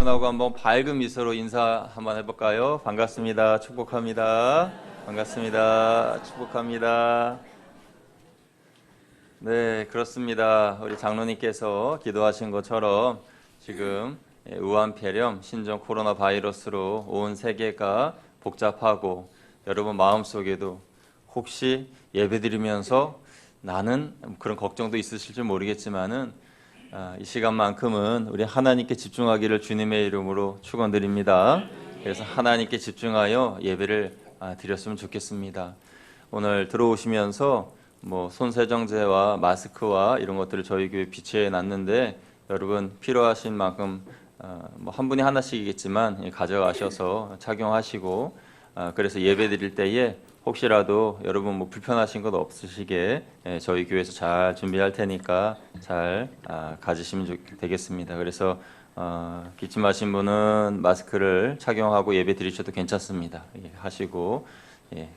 하고 한번 밝은 미소로 인사 한번 해볼까요? 반갑습니다. 축복합니다. 반갑습니다. 축복합니다. 네, 그렇습니다. 우리 장로님께서 기도하신 것처럼 지금 우한폐렴, 신종 코로나 바이러스로 온 세계가 복잡하고 여러분 마음속에도 혹시 예배드리면서 나는 그런 걱정도 있으실지 모르겠지만은 이 시간만큼은 우리 하나님께 집중하기를 주님의 이름으로 축원드립니다. 그래서 하나님께 집중하여 예배를 드렸으면 좋겠습니다. 오늘 들어오시면서 손세정제와 마스크와 이런 것들을 저희 교회 비치해 놨는데 여러분 필요하신 만큼 한 분이 하나씩이겠지만 가져가셔서 착용하시고 그래서 예배 드릴 때에 혹시라도 여러분 불편하신 것 없으시게 저희 교회에서 잘 준비할 테니까 잘 가지시면 되겠습니다. 그래서 기침하신 분은 마스크를 착용하고 예배 드리셔도 괜찮습니다. 하시고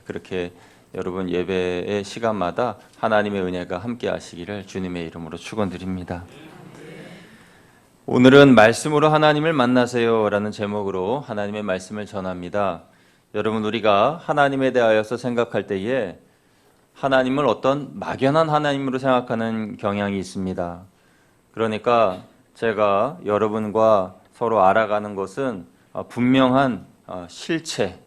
그렇게 여러분 예배의 시간마다 하나님의 은혜가 함께 하시기를 주님의 이름으로 축원드립니다. 오늘은 말씀으로 하나님을 만나세요 라는 제목으로 하나님의 말씀을 전합니다. 여러분 우리가 하나님에 대하여서 생각할 때에 하나님을 어떤 막연한 하나님으로 생각하는 경향이 있습니다. 그러니까 제가 여러분과 서로 알아가는 것은 분명한 실체,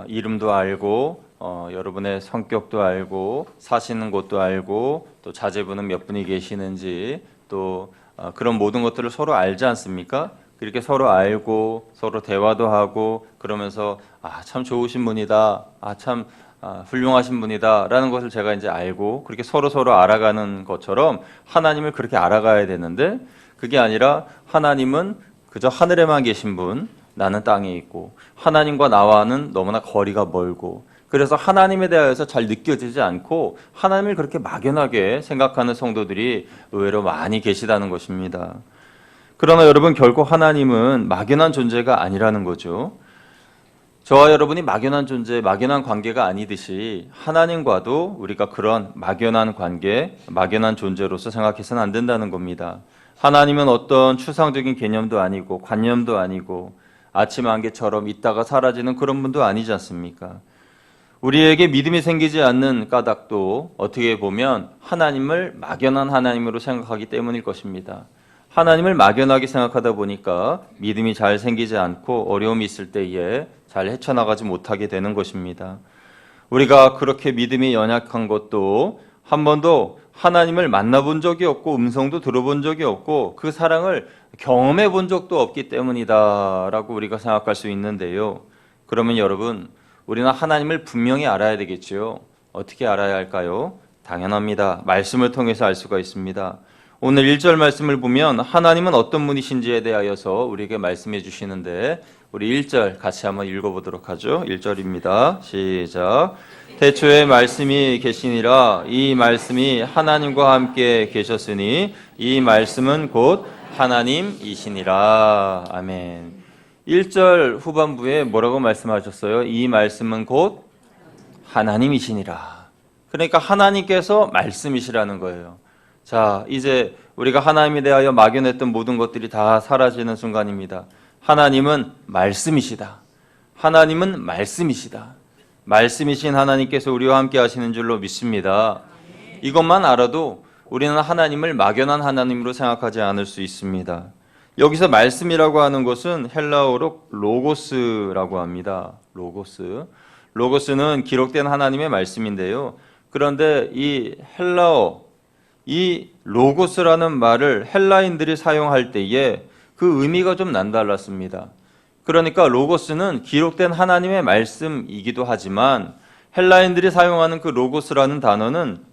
이름도 알고 여러분의 성격도 알고 사시는 곳도 알고 또 자제분은 몇 분이 계시는지 또 그런 모든 것들을 서로 알지 않습니까? 이렇게 서로 알고 서로 대화도 하고 그러면서 참 좋으신 분이다, 참 훌륭하신 분이다 라는 것을 제가 이제 알고 그렇게 서로 알아가는 것처럼 하나님을 그렇게 알아가야 되는데 그게 아니라 하나님은 그저 하늘에만 계신 분, 나는 땅에 있고 하나님과 나와는 너무나 거리가 멀고 그래서 하나님에 대해서 잘 느껴지지 않고 하나님을 그렇게 막연하게 생각하는 성도들이 의외로 많이 계시다는 것입니다. 그러나 여러분 결코 하나님은 막연한 존재가 아니라는 거죠. 저와 여러분이 막연한 존재, 막연한 관계가 아니듯이 하나님과도 우리가 그런 막연한 관계, 막연한 존재로서 생각해서는 안 된다는 겁니다. 하나님은 어떤 추상적인 개념도 아니고 관념도 아니고 아침 안개처럼 있다가 사라지는 그런 분도 아니지 않습니까? 우리에게 믿음이 생기지 않는 까닭도 어떻게 보면 하나님을 막연한 하나님으로 생각하기 때문일 것입니다. 하나님을 막연하게 생각하다 보니까 믿음이 잘 생기지 않고 어려움이 있을 때에 잘 헤쳐나가지 못하게 되는 것입니다. 우리가 그렇게 믿음이 연약한 것도 한 번도 하나님을 만나본 적이 없고 음성도 들어본 적이 없고 그 사랑을 경험해 본 적도 없기 때문이다 라고 우리가 생각할 수 있는데요. 그러면 여러분 우리는 하나님을 분명히 알아야 되겠죠. 어떻게 알아야 할까요? 당연합니다. 말씀을 통해서 알 수가 있습니다. 오늘 1절 말씀을 보면 하나님은 어떤 분이신지에 대하여서 우리에게 말씀해 주시는데 우리 1절 같이 한번 읽어보도록 하죠. 1절입니다. 시작. 태초에 말씀이 계시니라 이 말씀이 하나님과 함께 계셨으니 이 말씀은 곧 하나님이시니라. 아멘. 1절 후반부에 뭐라고 말씀하셨어요? 이 말씀은 곧 하나님이시니라. 그러니까 하나님께서 말씀이시라는 거예요. 자, 이제 우리가 하나님에 대하여 막연했던 모든 것들이 다 사라지는 순간입니다. 하나님은 말씀이시다. 하나님은 말씀이시다. 말씀이신 하나님께서 우리와 함께 하시는 줄로 믿습니다. 이것만 알아도 우리는 하나님을 막연한 하나님으로 생각하지 않을 수 있습니다. 여기서 말씀이라고 하는 것은 헬라어로 로고스라고 합니다. 로고스. 로고스는 기록된 하나님의 말씀인데요. 그런데 이 헬라어, 이 로고스라는 말을 헬라인들이 사용할 때에 그 의미가 좀 남달랐습니다. 그러니까 로고스는 기록된 하나님의 말씀이기도 하지만 헬라인들이 사용하는 그 로고스라는 단어는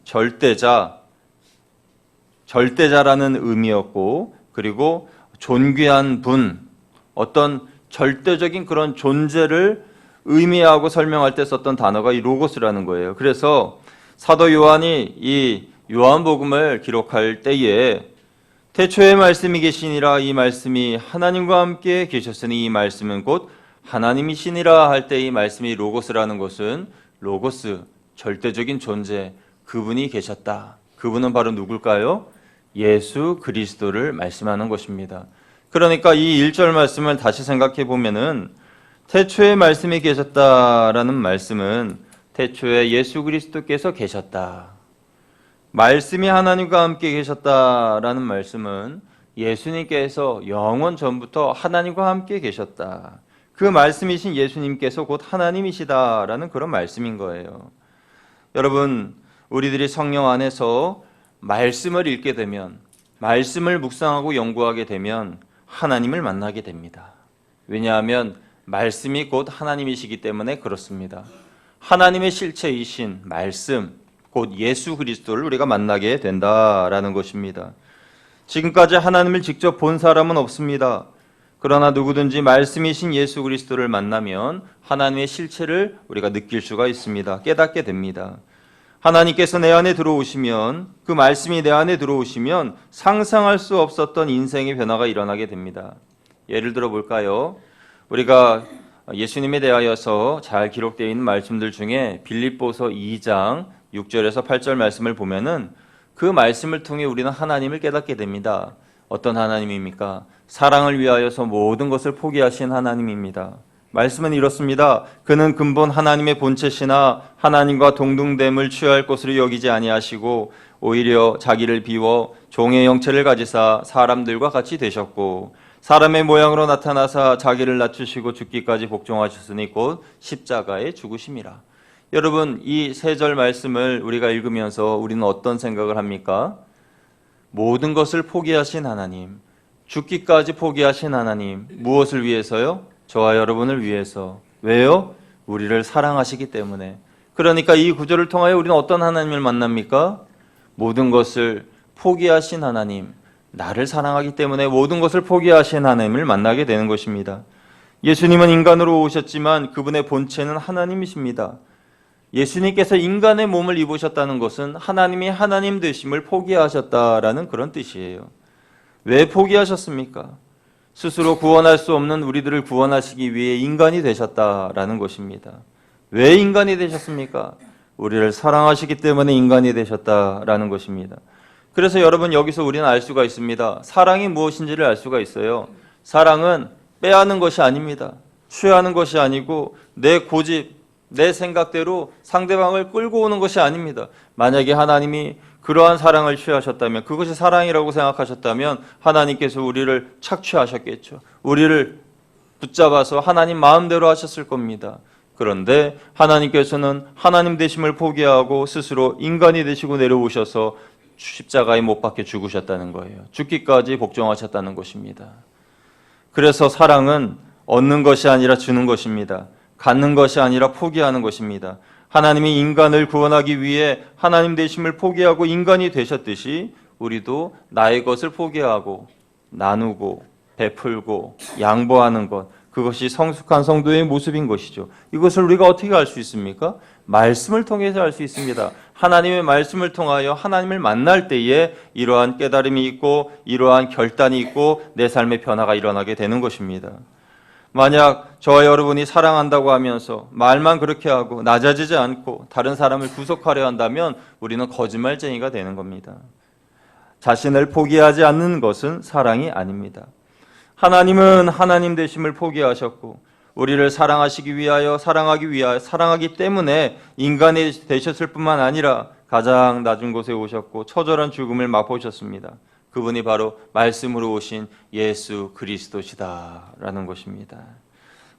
절대자라는 의미였고 그리고 존귀한 분, 어떤 절대적인 그런 존재를 의미하고 설명할 때 썼던 단어가 이 로고스라는 거예요. 그래서 사도 요한이 이 요한복음을 기록할 때에 태초에 말씀이 계시니라 이 말씀이 하나님과 함께 계셨으니 이 말씀은 곧 하나님이시니라 할 때 이 말씀이 로고스라는 것은 로고스, 절대적인 존재, 그분이 계셨다. 그분은 바로 누굴까요? 예수 그리스도를 말씀하는 것입니다. 그러니까 이 1절 말씀을 다시 생각해 보면은 태초에 말씀이 계셨다라는 말씀은 태초에 예수 그리스도께서 계셨다. 말씀이 하나님과 함께 계셨다라는 말씀은 예수님께서 영원 전부터 하나님과 함께 계셨다. 그 말씀이신 예수님께서 곧 하나님이시다라는 그런 말씀인 거예요. 여러분, 우리들이 성령 안에서 말씀을 읽게 되면, 말씀을 묵상하고 연구하게 되면 하나님을 만나게 됩니다. 왜냐하면 말씀이 곧 하나님이시기 때문에 그렇습니다. 하나님의 실체이신 말씀, 곧 예수 그리스도를 우리가 만나게 된다라는 것입니다. 지금까지 하나님을 직접 본 사람은 없습니다. 그러나 누구든지 말씀이신 예수 그리스도를 만나면 하나님의 실체를 우리가 느낄 수가 있습니다. 깨닫게 됩니다. 하나님께서 내 안에 들어오시면, 그 말씀이 내 안에 들어오시면 상상할 수 없었던 인생의 변화가 일어나게 됩니다. 예를 들어 볼까요? 우리가 예수님에 대하여서 잘 기록되어 있는 말씀들 중에 빌립보서 2장 6절에서 8절 말씀을 보면은 그 말씀을 통해 우리는 하나님을 깨닫게 됩니다. 어떤 하나님입니까? 사랑을 위하여서 모든 것을 포기하신 하나님입니다. 말씀은 이렇습니다. 그는 근본 하나님의 본체시나 하나님과 동등됨을 취할 것으로 여기지 아니하시고 오히려 자기를 비워 종의 형체를 가지사 사람들과 같이 되셨고 사람의 모양으로 나타나사 자기를 낮추시고 죽기까지 복종하셨으니 곧 십자가에 죽으심이라. 여러분, 이 세 절 말씀을 우리가 읽으면서 우리는 어떤 생각을 합니까? 모든 것을 포기하신 하나님, 죽기까지 포기하신 하나님, 무엇을 위해서요? 저와 여러분을 위해서. 왜요? 우리를 사랑하시기 때문에. 그러니까 이 구절을 통하여 우리는 어떤 하나님을 만납니까? 모든 것을 포기하신 하나님, 나를 사랑하기 때문에 모든 것을 포기하신 하나님을 만나게 되는 것입니다. 예수님은 인간으로 오셨지만 그분의 본체는 하나님이십니다. 예수님께서 인간의 몸을 입으셨다는 것은 하나님이 하나님 되심을 포기하셨다라는 그런 뜻이에요. 왜 포기하셨습니까? 스스로 구원할 수 없는 우리들을 구원하시기 위해 인간이 되셨다라는 것입니다. 왜 인간이 되셨습니까? 우리를 사랑하시기 때문에 인간이 되셨다라는 것입니다. 그래서 여러분, 여기서 우리는 알 수가 있습니다. 사랑이 무엇인지를 알 수가 있어요. 사랑은 빼앗는 것이 아닙니다. 취하는 것이 아니고 내 고집, 내 생각대로 상대방을 끌고 오는 것이 아닙니다. 만약에 하나님이 그러한 사랑을 취하셨다면, 그것이 사랑이라고 생각하셨다면 하나님께서 우리를 착취하셨겠죠. 우리를 붙잡아서 하나님 마음대로 하셨을 겁니다. 그런데 하나님께서는 하나님 되심을 포기하고 스스로 인간이 되시고 내려오셔서 십자가에 못 박혀 죽으셨다는 거예요. 죽기까지 복종하셨다는 것입니다. 그래서 사랑은 얻는 것이 아니라 주는 것입니다. 갖는 것이 아니라 포기하는 것입니다. 하나님이 인간을 구원하기 위해 하나님 되심을 포기하고 인간이 되셨듯이 우리도 나의 것을 포기하고 나누고 베풀고 양보하는 것, 그것이 성숙한 성도의 모습인 것이죠. 이것을 우리가 어떻게 알 수 있습니까? 말씀을 통해서 알 수 있습니다. 하나님의 말씀을 통하여 하나님을 만날 때에 이러한 깨달음이 있고 이러한 결단이 있고 내 삶의 변화가 일어나게 되는 것입니다. 만약 저와 여러분이 사랑한다고 하면서 말만 그렇게 하고 낮아지지 않고 다른 사람을 구속하려 한다면 우리는 거짓말쟁이가 되는 겁니다. 자신을 포기하지 않는 것은 사랑이 아닙니다. 하나님은 하나님 되심을 포기하셨고 우리를 사랑하시기 위하여 사랑하기 때문에 인간이 되셨을 뿐만 아니라 가장 낮은 곳에 오셨고 처절한 죽음을 맛보셨습니다. 그분이 바로 말씀으로 오신 예수 그리스도시다라는 것입니다.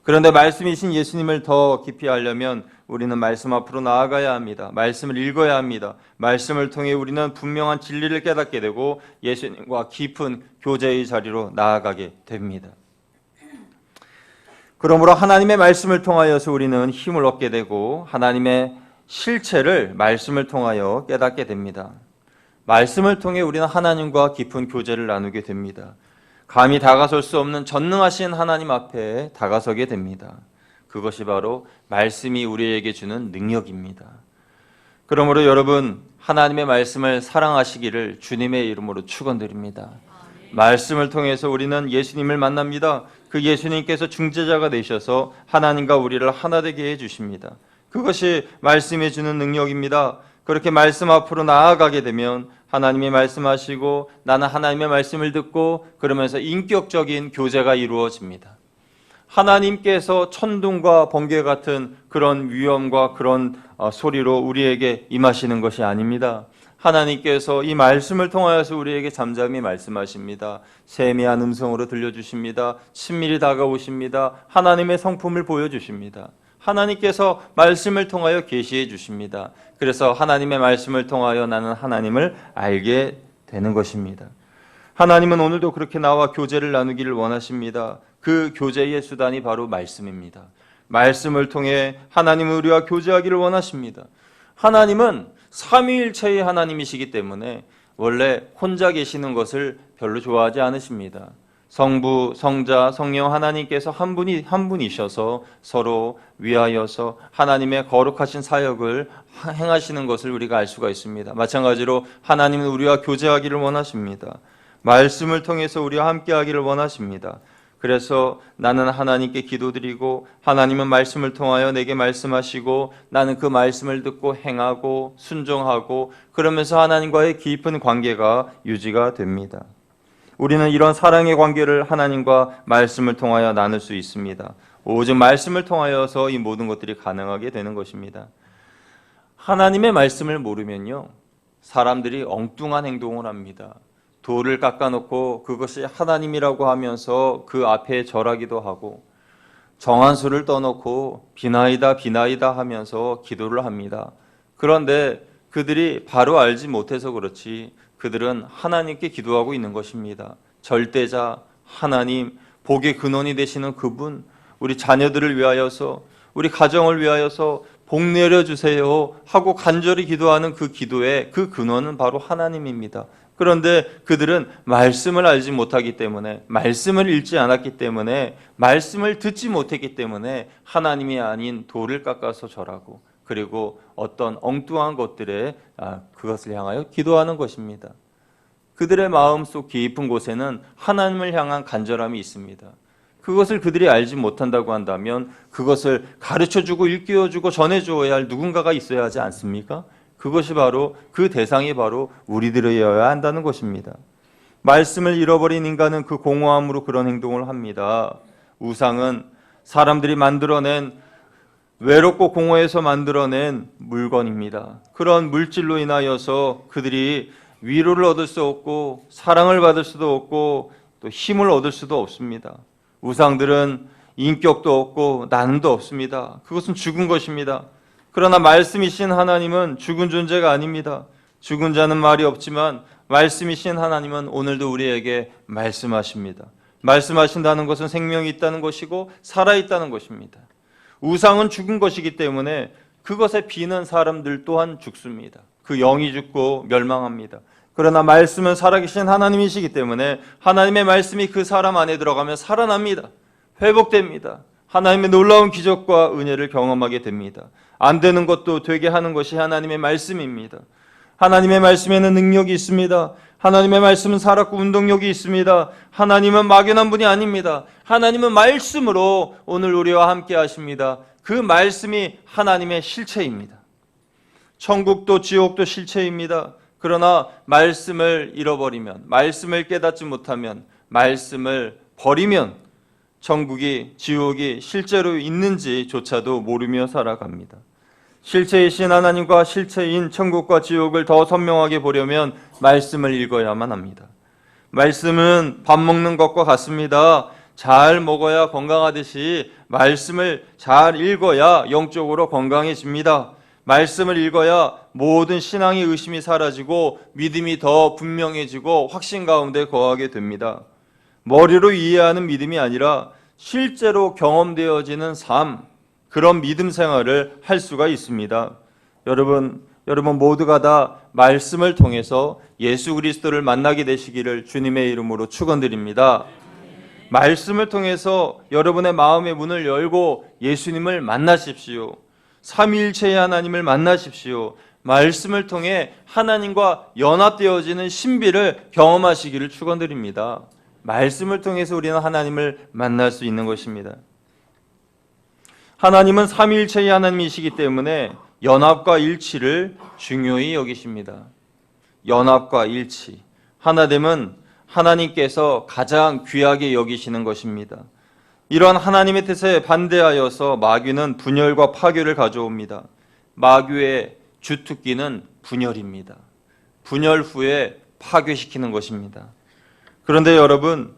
그런데 말씀이신 예수님을 더 깊이 알려면 우리는 말씀 앞으로 나아가야 합니다. 말씀을 읽어야 합니다. 말씀을 통해 우리는 분명한 진리를 깨닫게 되고 예수님과 깊은 교제의 자리로 나아가게 됩니다. 그러므로 하나님의 말씀을 통하여서 우리는 힘을 얻게 되고 하나님의 실체를 말씀을 통하여 깨닫게 됩니다. 말씀을 통해 우리는 하나님과 깊은 교제를 나누게 됩니다. 감히 다가설 수 없는 전능하신 하나님 앞에 다가서게 됩니다. 그것이 바로 말씀이 우리에게 주는 능력입니다. 그러므로 여러분, 하나님의 말씀을 사랑하시기를 주님의 이름으로 축원드립니다. 말씀을 통해서 우리는 예수님을 만납니다. 그 예수님께서 중재자가 되셔서 하나님과 우리를 하나 되게 해주십니다. 그것이 말씀이 주는 능력입니다. 그렇게 말씀 앞으로 나아가게 되면 하나님이 말씀하시고 나는 하나님의 말씀을 듣고 그러면서 인격적인 교제가 이루어집니다. 하나님께서 천둥과 번개 같은 그런 위엄과 그런 소리로 우리에게 임하시는 것이 아닙니다. 하나님께서 이 말씀을 통하여서 우리에게 잠잠히 말씀하십니다. 세미한 음성으로 들려주십니다. 친밀히 다가오십니다. 하나님의 성품을 보여주십니다. 하나님께서 말씀을 통하여 계시해 주십니다. 그래서 하나님의 말씀을 통하여 나는 하나님을 알게 되는 것입니다. 하나님은 오늘도 그렇게 나와 교제를 나누기를 원하십니다. 그 교제의 수단이 바로 말씀입니다. 말씀을 통해 하나님은 우리와 교제하기를 원하십니다. 하나님은 삼위일체의 하나님이시기 때문에 원래 혼자 계시는 것을 별로 좋아하지 않으십니다. 성부, 성자, 성령 하나님께서 한 분이셔서 서로 위하여서 하나님의 거룩하신 사역을 행하시는 것을 우리가 알 수가 있습니다. 마찬가지로 하나님은 우리와 교제하기를 원하십니다. 말씀을 통해서 우리와 함께하기를 원하십니다. 그래서 나는 하나님께 기도드리고 하나님은 말씀을 통하여 내게 말씀하시고 나는 그 말씀을 듣고 행하고 순종하고 그러면서 하나님과의 깊은 관계가 유지가 됩니다. 우리는 이런 사랑의 관계를 하나님과 말씀을 통하여 나눌 수 있습니다. 오직 말씀을 통하여서 이 모든 것들이 가능하게 되는 것입니다. 하나님의 말씀을 모르면요, 사람들이 엉뚱한 행동을 합니다. 돌을 깎아놓고 그것이 하나님이라고 하면서 그 앞에 절하기도 하고 정한수를 떠놓고 비나이다 비나이다 하면서 기도를 합니다. 그런데 그들이 바로 알지 못해서 그렇지 그들은 하나님께 기도하고 있는 것입니다. 절대자 하나님, 복의 근원이 되시는 그분, 우리 자녀들을 위하여서 우리 가정을 위하여서 복 내려주세요 하고 간절히 기도하는 그 기도의 그 근원은 바로 하나님입니다. 그런데 그들은 말씀을 알지 못하기 때문에, 말씀을 읽지 않았기 때문에, 말씀을 듣지 못했기 때문에 하나님이 아닌 돌을 깎아서 절하고 그리고 어떤 엉뚱한 것들에 그것을 향하여 기도하는 것입니다. 그들의 마음속 깊은 곳에는 하나님을 향한 간절함이 있습니다. 그것을 그들이 알지 못한다고 한다면 그것을 가르쳐주고 일깨워주고 전해주어야 할 누군가가 있어야 하지 않습니까? 그것이 바로 그 대상이 바로 우리들이어야 한다는 것입니다. 말씀을 잃어버린 인간은 그 공허함으로 그런 행동을 합니다. 우상은 사람들이 만들어낸 외롭고 공허해서 만들어낸 물건입니다. 그런 물질로 인하여서 그들이 위로를 얻을 수 없고 사랑을 받을 수도 없고 또 힘을 얻을 수도 없습니다. 우상들은 인격도 없고 나눔도 없습니다. 그것은 죽은 것입니다. 그러나 말씀이신 하나님은 죽은 존재가 아닙니다. 죽은 자는 말이 없지만 말씀이신 하나님은 오늘도 우리에게 말씀하십니다. 말씀하신다는 것은 생명이 있다는 것이고 살아있다는 것입니다. 우상은 죽은 것이기 때문에 그것에 비는 사람들 또한 죽습니다. 그 영이 죽고 멸망합니다. 그러나 말씀은 살아계신 하나님이시기 때문에 하나님의 말씀이 그 사람 안에 들어가면 살아납니다. 회복됩니다. 하나님의 놀라운 기적과 은혜를 경험하게 됩니다. 안 되는 것도 되게 하는 것이 하나님의 말씀입니다. 하나님의 말씀에는 능력이 있습니다. 하나님의 말씀은 살았고 운동력이 있습니다. 하나님은 막연한 분이 아닙니다. 하나님은 말씀으로 오늘 우리와 함께 하십니다. 그 말씀이 하나님의 실체입니다. 천국도 지옥도 실체입니다. 그러나 말씀을 잃어버리면, 말씀을 깨닫지 못하면, 말씀을 버리면 천국이 지옥이 실제로 있는지조차도 모르며 살아갑니다. 실체이신 하나님과 실체인 천국과 지옥을 더 선명하게 보려면 말씀을 읽어야만 합니다. 말씀은 밥 먹는 것과 같습니다. 잘 먹어야 건강하듯이 말씀을 잘 읽어야 영적으로 건강해집니다. 말씀을 읽어야 모든 신앙의 의심이 사라지고 믿음이 더 분명해지고 확신 가운데 거하게 됩니다. 머리로 이해하는 믿음이 아니라 실제로 경험되어지는 삶, 그런 믿음 생활을 할 수가 있습니다. 여러분 모두가 다 말씀을 통해서 예수 그리스도를 만나게 되시기를 주님의 이름으로 축원드립니다. 말씀을 통해서 여러분의 마음의 문을 열고 예수님을 만나십시오. 삼위일체의 하나님을 만나십시오. 말씀을 통해 하나님과 연합되어지는 신비를 경험하시기를 축원드립니다. 말씀을 통해서 우리는 하나님을 만날 수 있는 것입니다. 하나님은 삼위일체의 하나님이시기 때문에 연합과 일치를 중요히 여기십니다. 연합과 일치. 하나됨은 하나님께서 가장 귀하게 여기시는 것입니다. 이러한 하나님의 뜻에 반대하여서 마귀는 분열과 파괴를 가져옵니다. 마귀의 주특기는 분열입니다. 분열 후에 파괴시키는 것입니다. 그런데 여러분,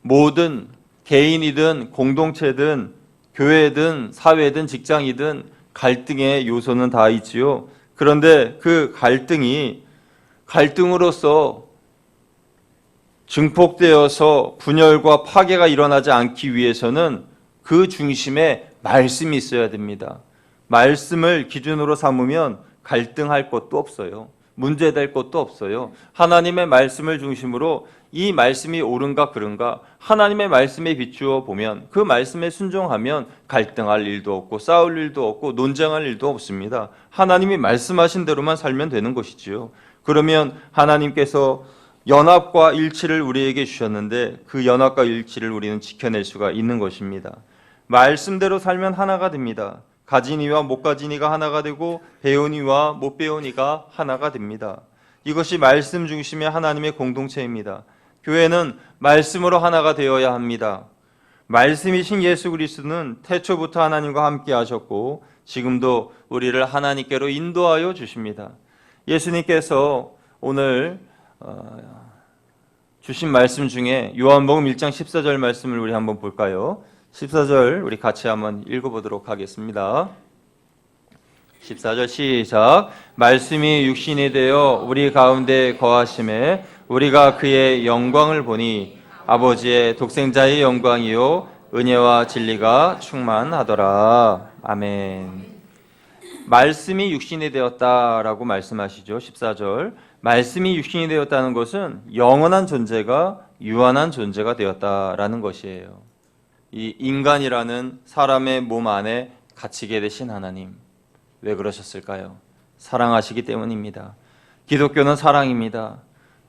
모든 개인이든 공동체든 교회든 사회든 직장이든 갈등의 요소는 다 있지요. 그런데 그 갈등이 갈등으로서 증폭되어서 분열과 파괴가 일어나지 않기 위해서는 그 중심에 말씀이 있어야 됩니다. 말씀을 기준으로 삼으면 갈등할 것도 없어요. 문제될 것도 없어요. 하나님의 말씀을 중심으로 이 말씀이 옳은가 그른가 하나님의 말씀에 비추어 보면 그 말씀에 순종하면 갈등할 일도 없고 싸울 일도 없고 논쟁할 일도 없습니다. 하나님이 말씀하신 대로만 살면 되는 것이지요. 그러면 하나님께서 연합과 일치를 우리에게 주셨는데 그 연합과 일치를 우리는 지켜낼 수가 있는 것입니다. 말씀대로 살면 하나가 됩니다. 가진 이와 못 가진 이가 하나가 되고 배운 이와 못 배운 이가 하나가 됩니다. 이것이 말씀 중심의 하나님의 공동체입니다. 교회는 말씀으로 하나가 되어야 합니다. 말씀이신 예수 그리스도는 태초부터 하나님과 함께 하셨고 지금도 우리를 하나님께로 인도하여 주십니다. 예수님께서 오늘 주신 말씀 중에 요한복음 1장 14절 말씀을 우리 한번 볼까요? 14절 우리 같이 한번 읽어보도록 하겠습니다. 14절 시작. 말씀이 육신이 되어 우리 가운데 거하심에 우리가 그의 영광을 보니 아버지의 독생자의 영광이요 은혜와 진리가 충만하더라. 아멘. 말씀이 육신이 되었다라고 말씀하시죠. 14절. 말씀이 육신이 되었다는 것은 영원한 존재가 유한한 존재가 되었다라는 것이에요. 이 인간이라는 사람의 몸 안에 갇히게 되신 하나님, 왜 그러셨을까요? 사랑하시기 때문입니다. 기독교는 사랑입니다.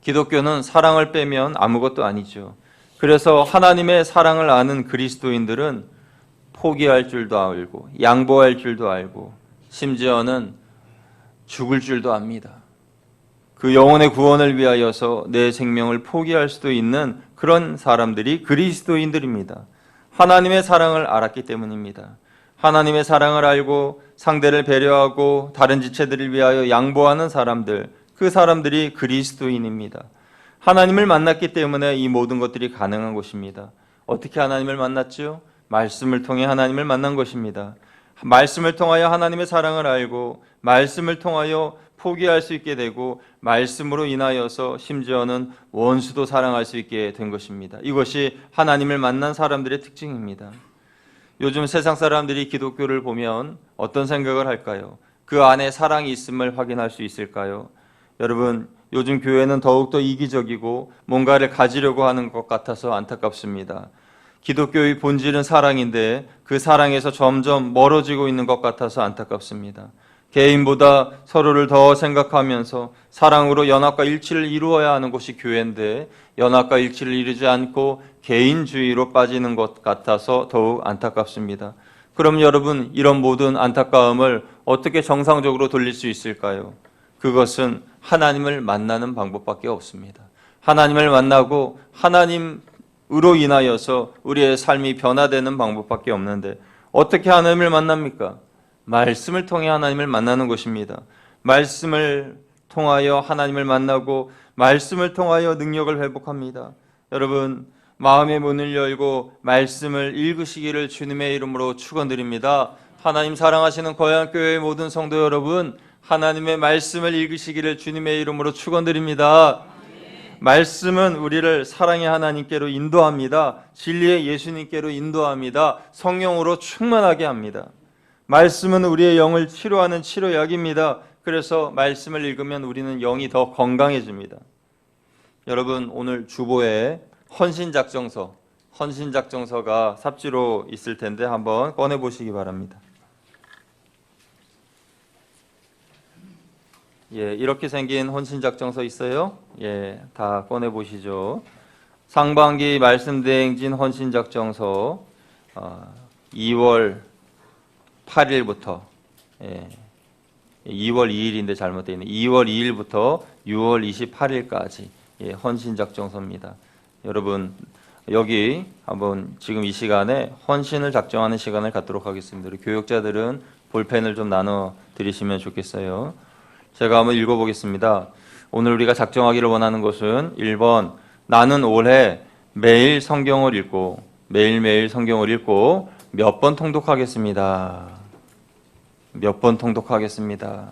기독교는 사랑을 빼면 아무것도 아니죠. 그래서 하나님의 사랑을 아는 그리스도인들은 포기할 줄도 알고 양보할 줄도 알고 심지어는 죽을 줄도 압니다. 그 영혼의 구원을 위하여서 내 생명을 포기할 수도 있는 그런 사람들이 그리스도인들입니다. 하나님의 사랑을 알았기 때문입니다. 하나님의 사랑을 알고 상대를 배려하고 다른 지체들을 위하여 양보하는 사람들, 그 사람들이 그리스도인입니다. 하나님을 만났기 때문에 이 모든 것들이 가능한 것입니다. 어떻게 하나님을 만났죠? 말씀을 통해 하나님을 만난 것입니다. 말씀을 통하여 하나님의 사랑을 알고 말씀을 통하여 포기할 수 있게 되고 말씀으로 인하여서 심지어는 원수도 사랑할 수 있게 된 것입니다. 이것이 하나님을 만난 사람들의 특징입니다. 요즘 세상 사람들이 기독교를 보면 어떤 생각을 할까요? 그 안에 사랑이 있음을 확인할 수 있을까요? 여러분, 요즘 교회는 더욱더 이기적이고 뭔가를 가지려고 하는 것 같아서 안타깝습니다. 기독교의 본질은 사랑인데 그 사랑에서 점점 멀어지고 있는 것 같아서 안타깝습니다. 개인보다 서로를 더 생각하면서 사랑으로 연합과 일치를 이루어야 하는 곳이 교회인데 연합과 일치를 이루지 않고 개인주의로 빠지는 것 같아서 더욱 안타깝습니다. 그럼 여러분, 이런 모든 안타까움을 어떻게 정상적으로 돌릴 수 있을까요? 그것은 하나님을 만나는 방법밖에 없습니다. 하나님을 만나고 하나님으로 인하여서 우리의 삶이 변화되는 방법밖에 없는데 어떻게 하나님을 만납니까? 말씀을 통해 하나님을 만나는 것입니다. 말씀을 통하여 하나님을 만나고 말씀을 통하여 능력을 회복합니다. 여러분, 마음의 문을 열고 말씀을 읽으시기를 주님의 이름으로 축원드립니다. 하나님 사랑하시는 거양교회의 모든 성도 여러분, 하나님의 말씀을 읽으시기를 주님의 이름으로 축원드립니다. 말씀은 우리를 사랑의 하나님께로 인도합니다. 진리의 예수님께로 인도합니다. 성령으로 충만하게 합니다. 말씀은 우리의 영을 치료하는 치료약입니다. 그래서 말씀을 읽으면 우리는 영이 더 건강해집니다. 여러분, 오늘 주보에 헌신작정서가 삽지로 있을 텐데 한번 꺼내보시기 바랍니다. 예, 이렇게 생긴 헌신작정서 있어요? 예, 다 꺼내보시죠. 상반기 말씀대행진 헌신작정서 2월 8일부터 2월 2일인데 잘못되어 있네. 2월 2일부터 6월 28일까지 헌신작정서입니다. 여러분 여기 한번 지금 이 시간에 헌신을 작정하는 시간을 갖도록 하겠습니다. 우리 교육자들은 볼펜을 좀 나눠 드리시면 좋겠어요. 제가 한번 읽어보겠습니다. 오늘 우리가 작정하기를 원하는 것은 1번 나는 올해 매일 성경을 읽고 매일매일 성경을 읽고 몇 번 통독하겠습니다. 몇 번 통독하겠습니다.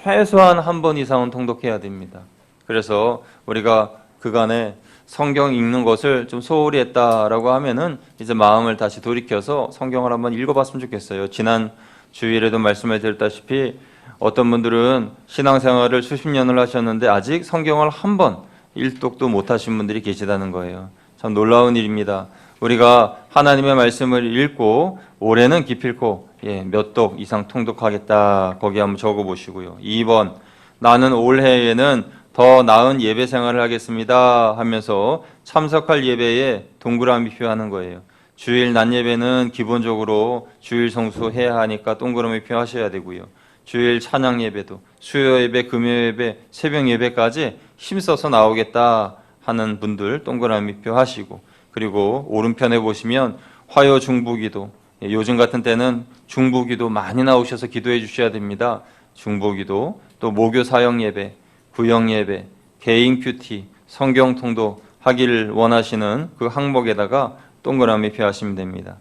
최소한 한 번 이상은 통독해야 됩니다. 그래서 우리가 그간에 성경 읽는 것을 좀 소홀히 했다라고 하면은 이제 마음을 다시 돌이켜서 성경을 한번 읽어봤으면 좋겠어요. 지난 주일에도 말씀을 드렸다시피 어떤 분들은 신앙생활을 수십 년을 하셨는데 아직 성경을 한 번 일독도 못하신 분들이 계시다는 거예요. 참 놀라운 일입니다. 우리가 하나님의 말씀을 읽고 올해는 기필코 몇 독 이상 통독하겠다. 거기 한번 적어보시고요. 2번 나는 올해에는 더 나은 예배 생활을 하겠습니다 하면서 참석할 예배에 동그라미 표하는 거예요. 주일 낮 예배는 기본적으로 주일 성수해야 하니까 동그라미 표하셔야 되고요. 주일 찬양 예배도 수요 예배, 금요 예배, 새벽 예배까지 힘써서 나오겠다 하는 분들 동그라미 표하시고, 그리고 오른편에 보시면 화요 중보기도, 요즘 같은 때는 중보기도 많이 나오셔서 기도해 주셔야 됩니다. 중보기도, 또 모교 사역 예배, 구역 예배, 개인 큐티, 성경 통독 하기를 원하시는 그 항목에다가 동그라미 표하시면 됩니다.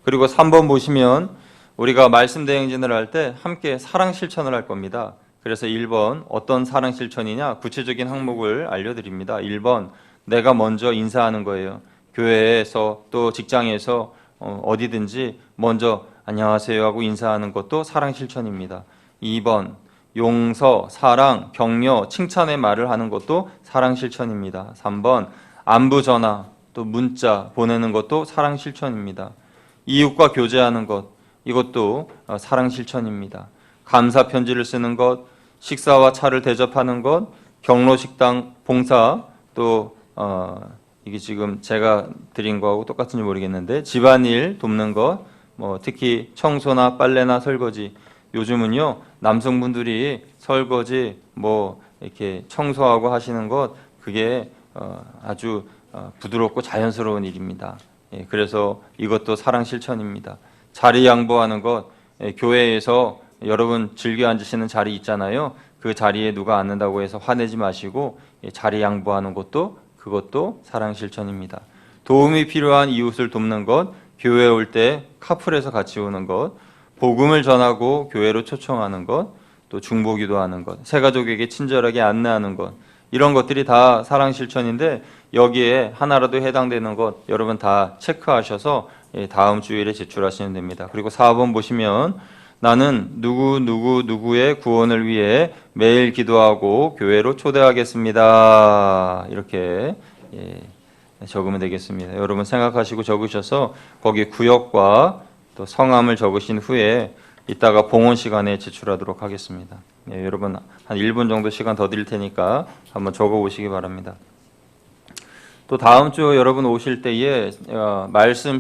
그리고 3번 보시면 우리가 말씀 대행진을 할 때 함께 사랑 실천을 할 겁니다. 그래서 1번 어떤 사랑 실천이냐, 구체적인 항목을 알려드립니다. 1번 내가 먼저 인사하는 거예요. 교회에서 또 직장에서 어디든지 먼저 안녕하세요 하고 인사하는 것도 사랑 실천입니다. 2번 용서, 사랑, 격려, 칭찬의 말을 하는 것도 사랑 실천입니다. 3번 안부 전화, 또 문자 보내는 것도 사랑 실천입니다. 이웃과 교제하는 것, 이것도 사랑 실천입니다. 감사 편지를 쓰는 것, 식사와 차를 대접하는 것, 경로식당 봉사, 또 이게 지금 제가 드린 거하고 똑같은지 모르겠는데 집안일 돕는 것, 특히 청소나 빨래나 설거지. 요즘은요 남성분들이 설거지 이렇게 청소하고 하시는 것, 그게 아주 부드럽고 자연스러운 일입니다. 그래서 이것도 사랑 실천입니다. 자리 양보하는 것, 교회에서 여러분 즐겨 앉으시는 자리 있잖아요. 그 자리에 누가 앉는다고 해서 화내지 마시고 자리 양보하는 것도, 그것도 사랑 실천입니다. 도움이 필요한 이웃을 돕는 것, 교회 올 때 카풀에서 같이 오는 것, 복음을 전하고 교회로 초청하는 것, 또 중보기도하는 것, 새가족에게 친절하게 안내하는 것, 이런 것들이 다 사랑 실천인데 여기에 하나라도 해당되는 것 여러분 다 체크하셔서 다음 주일에 제출하시면 됩니다. 그리고 4번 보시면 나는 누구의 구원을 위해 매일 기도하고 교회로 초대하겠습니다. 이렇게 적으면 되겠습니다. 여러분 생각하시고 적으셔서 거기 구역과 또 성함을 적으신 후에 이따가 봉헌 시간에 제출하도록 하겠습니다. 여러분 한 1분 정도 시간 더 드릴 테니까 한번 적어보시기 바랍니다. 또 다음 주 여러분 오실 때에 말씀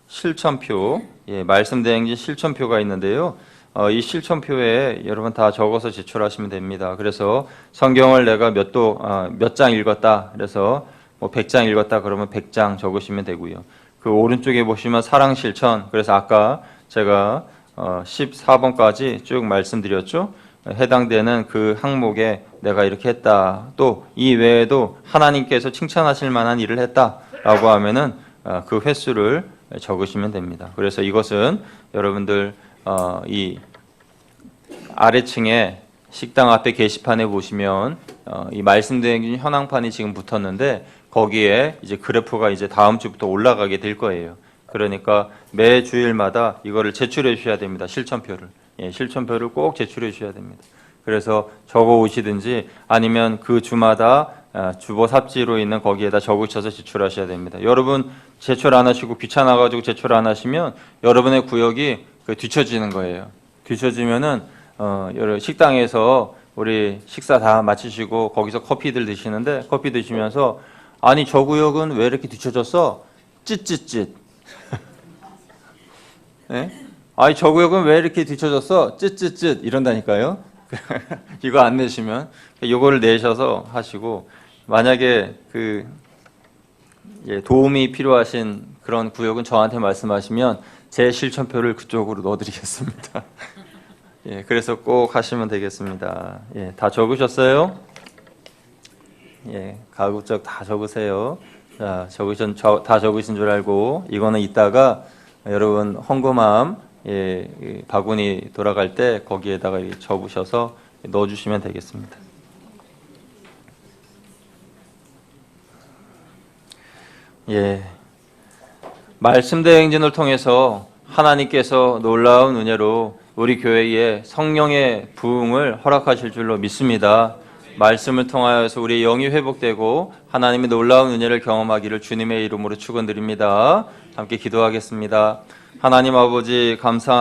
실천표, 말씀 대행진 실천표가 있는데요. 이 실천표에 여러분 다 적어서 제출하시면 됩니다. 그래서 성경을 내가 몇 장 읽었다, 그래서 100장 읽었다 그러면 100장 적으시면 되고요. 그 오른쪽에 보시면 사랑 실천, 그래서 아까 제가 14번까지 쭉 말씀드렸죠. 해당되는 그 항목에 내가 이렇게 했다, 또 이 외에도 하나님께서 칭찬하실 만한 일을 했다라고 하면은 그 횟수를 적으시면 됩니다. 그래서 이것은 여러분들 이 아래층에 식당 앞에 게시판에 보시면 이 말씀드린 현황판이 지금 붙었는데 거기에 이제 그래프가 이제 다음 주부터 올라가게 될 거예요. 그러니까 매 주일마다 이거를 제출해 주셔야 됩니다. 실천표를. 실천표를 꼭 제출해 주셔야 됩니다. 그래서 적어 오시든지 아니면 그 주마다 주보 삽지로 있는 거기에다 적으셔서 제출하셔야 됩니다. 여러분 제출 안 하시고 귀찮아가지고 제출 안 하시면 여러분의 구역이 뒤처지는 거예요. 뒤처지면은 식당에서 우리 식사 다 마치시고 거기서 커피들 드시는데 커피 드시면서 아니 저 구역은 왜 이렇게 뒤처졌어? 찢찢찢. 네? 아이 저 구역은 왜 이렇게 뒤쳐졌어? 쯧쯧쯧 이런다니까요. 이거 안 내시면 이거를 내셔서 하시고 만약에 도움이 필요하신 그런 구역은 저한테 말씀하시면 제 실천표를 그쪽으로 넣어드리겠습니다. 그래서 꼭 하시면 되겠습니다. 다 적으셨어요? 가급적 다 적으세요. 자, 다 적으신 줄 알고 이거는 이따가 여러분 헌금함 바구니 돌아갈 때 거기에다가 접으셔서 넣어주시면 되겠습니다. 말씀 대행진을 통해서 하나님께서 놀라운 은혜로 우리 교회에 성령의 부흥을 허락하실 줄로 믿습니다. 말씀을 통하여서 우리의 영이 회복되고 하나님의 놀라운 은혜를 경험하기를 주님의 이름으로 축원드립니다. 함께 기도하겠습니다. 하나님 아버지 감사합니다.